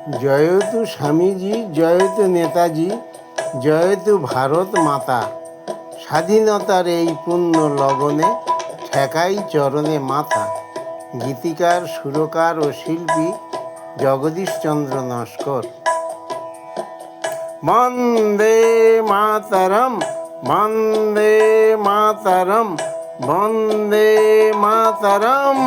জয়তু স্বামীজি, জয়তু নেতাজি, জয়তু ভারত মাতা। স্বাধীনতার এই পূর্ণ লগনে ঠেকাই চরণে মাথা। গীতিকার, সুরকার ও শিল্পী জগদীশচন্দ্র নস্কর। বন্দে মাতরম, বন্দে মাতরম, বন্দে মাতরম।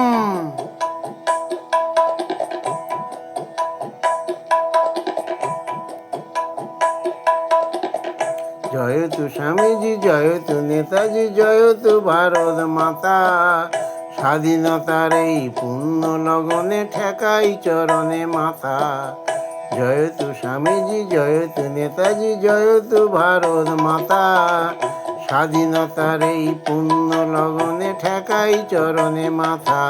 জয়তু স্বামীজি, জয়তু নেতাজি, জয়তু ভারত মাতা। স্বাধীনতার এই পূর্ণ লগনে ঠেকাই চরণে মাথা। জয়তু স্বামীজি, জয়তু নেতাজি, জয়তু ভারত মাতা। স্বাধীনতার এই পূর্ণ লগনে ঠেকাই চরণে মাথা।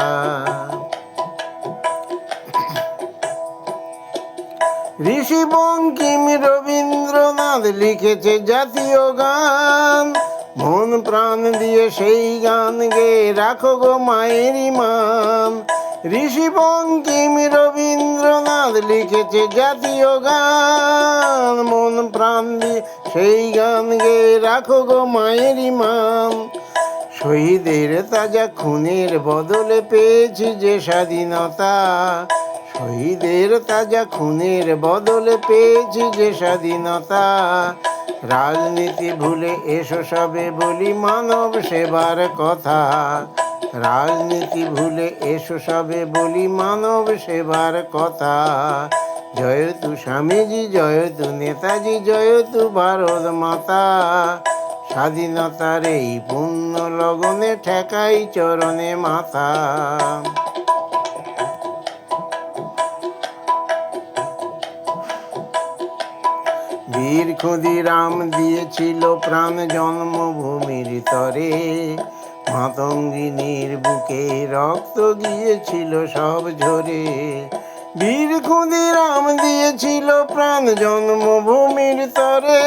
ঋষি বঙ্কিম রবীন্দ্রনাথ লিখেছে জাতীয় গান। মন প্রাণ দিয়ে সেই গান গেয়ে রাখো গো মায়ের মান। ঋষি বঙ্কিম রবীন্দ্রনাথ লিখেছে জাতীয় গান। মন প্রাণ দিয়ে সেই গান গেয়ে রাখো গো মায়ের মান। শহীদের তাজা খুনের বদলে পেয়েছি যে স্বাধীনতা। শহীদের তাজা খুনের বদলে পেয়েছি যে স্বাধীনতা। রাজনীতি ভুলে এসো সবে বলি মানব সেবার কথা। রাজনীতি ভুলে এসো সবে বলি মানব সেবার কথা। জয়তু স্বামীজি, জয়তু নেতাজি, জয়তু ভারত মাতা। স্বাধীনতার এই পূর্ণ লগনে ঠেকাই চরণে মাথা। বীর ক্ষুদিরাম দিয়েছিল প্রাণ জন্মভূমির তরে। মাতঙ্গিনীর বুকে রক্ত গিয়েছিল সব ঝরে। বীর ক্ষুদিরাম দিয়েছিল প্রাণ জন্মভূমির তরে।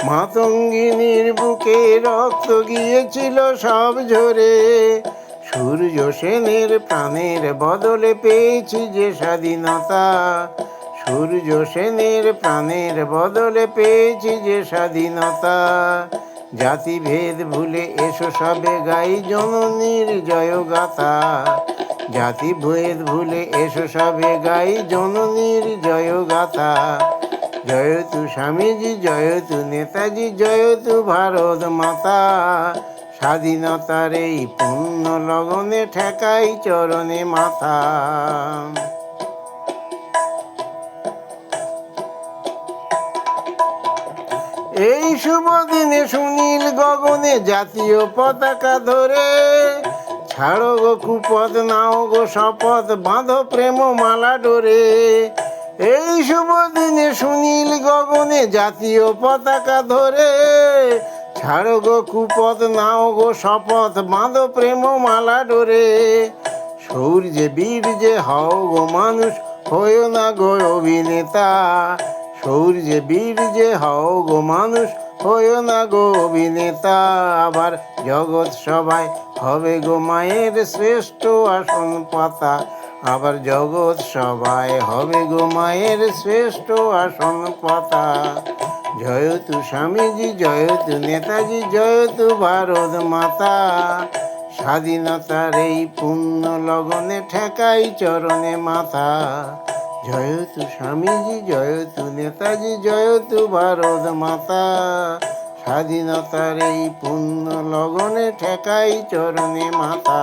মাতঙ্গিনীর বুকে রক্ত গিয়েছিল সব ঝরে। সূর্য সেনের প্রাণের বদলে পেয়েছি যে স্বাধীনতা। সূর্য সেনের প্রাণের বদলে পেয়েছি যে স্বাধীনতা। জাতিভেদ ভুলে এসো সবে গাই জননীর জয়গাথা। জাতিভেদ ভুলে এসো সবে গাই জননীর জয়গাথা। জয়তু স্বামীজি, জয়তু নেতাজি, জয়তু ভারত মাতা। স্বাধীনতার এই পূর্ণ লগনে ঠেকাই চরণে মাথা। এই শুভ দিনে সুনীল গগনে জাতীয় পতাকা ধরে। ছাড়ো গো কুপথ, নাও গো শপথ, বাঁধো প্রেম মালা ডোরে। এই শুভ দিনে সুনীল গগনে জাতীয় পতাকা ধরে। ছাড়ো গো কুপথ, নাও গো শপথ, বাঁধো প্রেম মালা ডোরে। সূর্যে বীর্যে হও গো মানুষ, হয়েও না গো অভিনেতা। সূর্যে বীর্যে হও গো মানুষ, হয়েও না গো অভিনেতা। আবার জগৎ সভায় হবে গো মায়ের শ্রেষ্ঠ আসন পাতা। আবার জগৎ সভায় হবে গো মায়ের শ্রেষ্ঠ আসন পাতা। জয়তু স্বামীজি, জয়তু নেতাজি, জয়তু ভারত মাতা। স্বাধীনতার এই পূর্ণ লগনে ঠেকাই চরণে মাথা। জয়তু স্বামীজি, জয়তু নেতাজি, জয়তু ভারত মাতা। স্বাধীনতার এই পূর্ণ লগনে ঠেকাই চরণে মাথা।